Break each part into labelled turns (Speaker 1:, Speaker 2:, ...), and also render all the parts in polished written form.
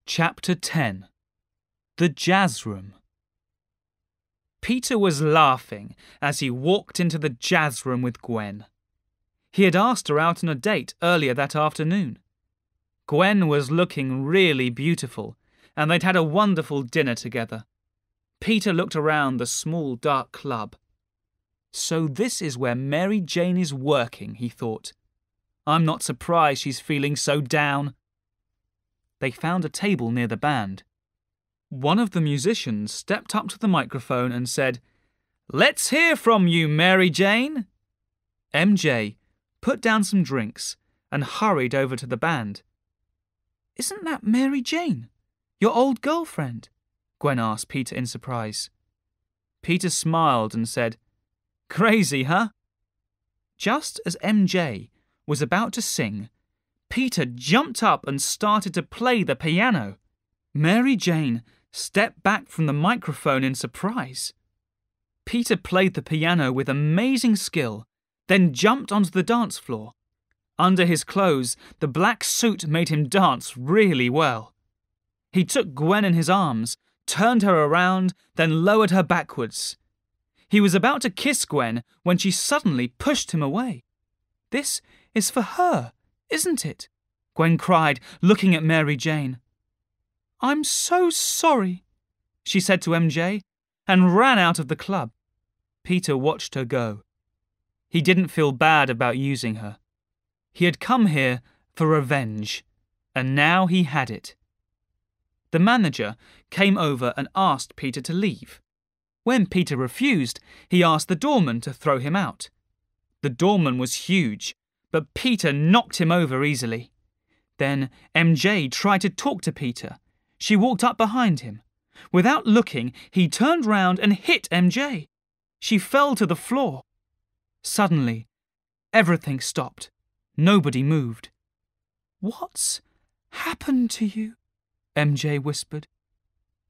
Speaker 1: Chapter 10. The Jazz Room. Peter was laughing as he walked into the jazz room with Gwen. He had asked her out on a date earlier that afternoon. Gwen was looking really beautiful, and they'd had a wonderful dinner together. Peter looked around the small, dark club. So this is where Mary Jane is working, he thought. I'm not surprised she's feeling so down. They found a table near the band. One of the musicians stepped up to the microphone and said, "Let's hear from you, Mary Jane." MJ put down some drinks and hurried over to the band. "Isn't that Mary Jane, your old girlfriend?" Gwen asked Peter in surprise. Peter smiled and said, "Crazy, huh?" Just as MJ was about to sing, Peter jumped up and started to play the piano. Mary Jane stepped back from the microphone in surprise. Peter played the piano with amazing skill, then jumped onto the dance floor. Under his clothes, the black suit made him dance really well. He took Gwen in his arms, turned her around, then lowered her backwards. He was about to kiss Gwen when she suddenly pushed him away. "This is for her, isn't it?" Gwen cried, looking at Mary Jane. "I'm so sorry," she said to MJ, and ran out of the club. Peter watched her go. He didn't feel bad about using her. He had come here for revenge, and now he had it. The manager came over and asked Peter to leave. When Peter refused, he asked the doorman to throw him out. The doorman was huge, but Peter knocked him over easily. Then MJ tried to talk to Peter. She walked up behind him. Without looking, he turned round and hit MJ. She fell to the floor. Suddenly, everything stopped. Nobody moved. "What's happened to you?" MJ whispered.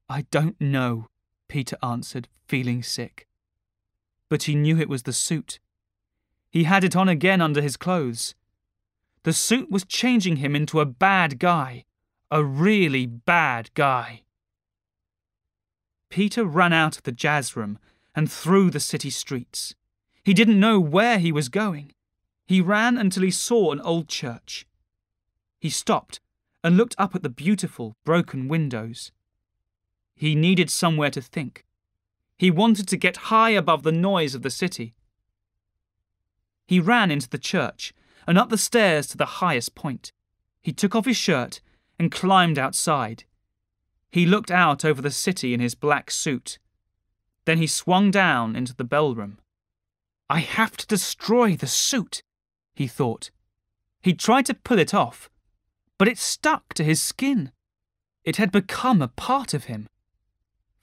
Speaker 1: "I don't know," Peter answered, feeling sick. But he knew it was the suit. He had it on again under his clothes. The suit was changing him into a bad guy. A really bad guy. Peter ran out of the jazz room and through the city streets. He didn't know where he was going. He ran until he saw an old church. He stopped and looked up at the beautiful, broken windows. He needed somewhere to think. He wanted to get high above the noise of the city. He ran into the church and up the stairs to the highest point. He took off his shirt and climbed outside. He looked out over the city in his black suit. Then he swung down into the bellroom. "I have to destroy the suit," he thought. He tried to pull it off, but it stuck to his skin. It had become a part of him.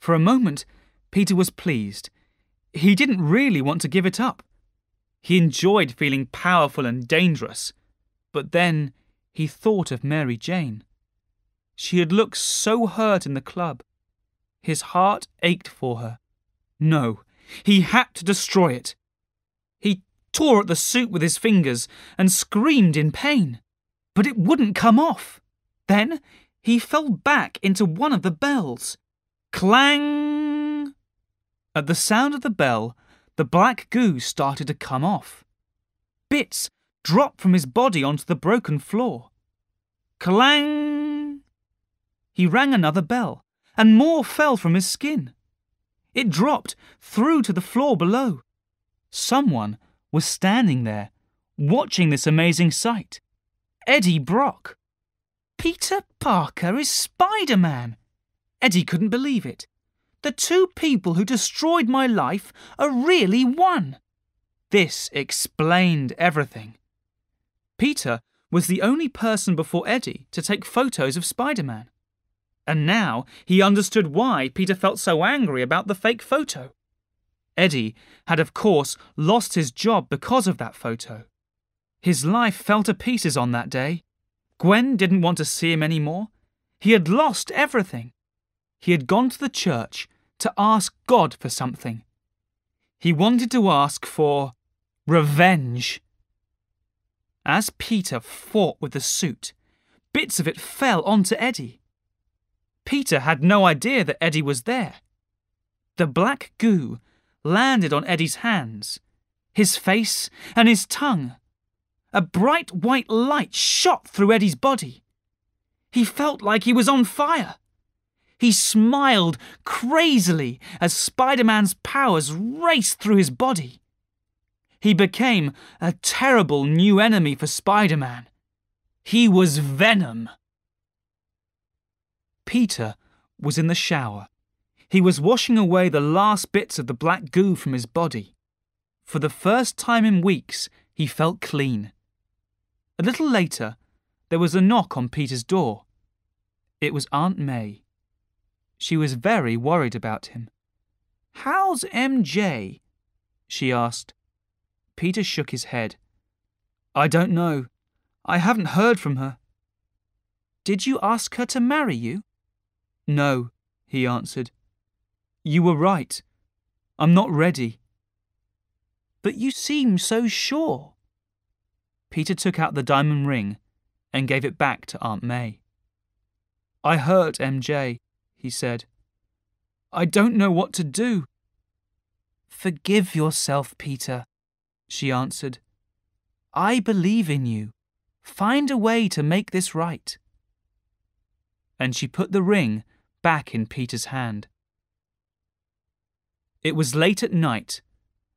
Speaker 1: For a moment, Peter was pleased. He didn't really want to give it up. He enjoyed feeling powerful and dangerous. But then he thought of Mary Jane. She had looked so hurt in the club. His heart ached for her. No, he had to destroy it. He tore at the suit with his fingers and screamed in pain. But it wouldn't come off. Then he fell back into one of the bells. Clang! At the sound of the bell, the black goo started to come off. Bits dropped from his body onto the broken floor. Clang! He rang another bell, and more fell from his skin. It dropped through to the floor below. Someone was standing there, watching this amazing sight. Eddie Brock. "Peter Parker is Spider-Man." Eddie couldn't believe it. "The two people who destroyed my life are really one." This explained everything. Peter was the only person before Eddie to take photos of Spider-Man. And now he understood why Peter felt so angry about the fake photo. Eddie had, of course, lost his job because of that photo. His life fell to pieces on that day. Gwen didn't want to see him anymore. He had lost everything. He had gone to the church to ask God for something. He wanted to ask for revenge. As Peter fought with the suit, bits of it fell onto Eddie. Peter had no idea that Eddie was there. The black goo landed on Eddie's hands, his face and his tongue. A bright white light shot through Eddie's body. He felt like he was on fire. He smiled crazily as Spider-Man's powers raced through his body. He became a terrible new enemy for Spider-Man. He was Venom. Peter was in the shower. He was washing away the last bits of the black goo from his body. For the first time in weeks, he felt clean. A little later, there was a knock on Peter's door. It was Aunt May. She was very worried about him. "How's MJ?" she asked. Peter shook his head. "I don't know. I haven't heard from her." "Did you ask her to marry you?" "No," he answered. "You were right. I'm not ready." "But you seem so sure." Peter took out the diamond ring and gave it back to Aunt May. "I hurt MJ," he said. "I don't know what to do." "Forgive yourself, Peter," she answered. "I believe in you. Find a way to make this right." And she put the ring back in Peter's hand. It was late at night,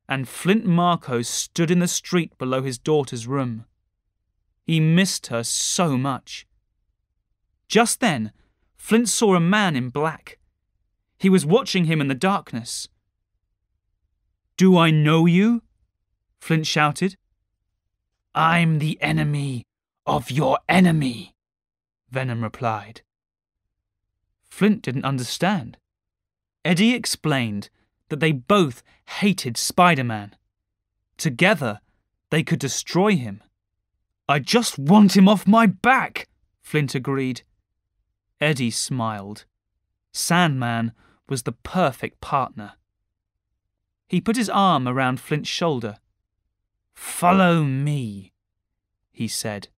Speaker 1: and Flint Marko stood in the street below his daughter's room. He missed her so much. Just then, Flint saw a man in black. He was watching him in the darkness. "Do I know you?" Flint shouted. "I'm the enemy of your enemy," Venom replied. Flint didn't understand. Eddie explained that they both hated Spider-Man. Together, they could destroy him. "I just want him off my back," Flint agreed. Eddie smiled. Sandman was the perfect partner. He put his arm around Flint's shoulder. "Follow me," he said.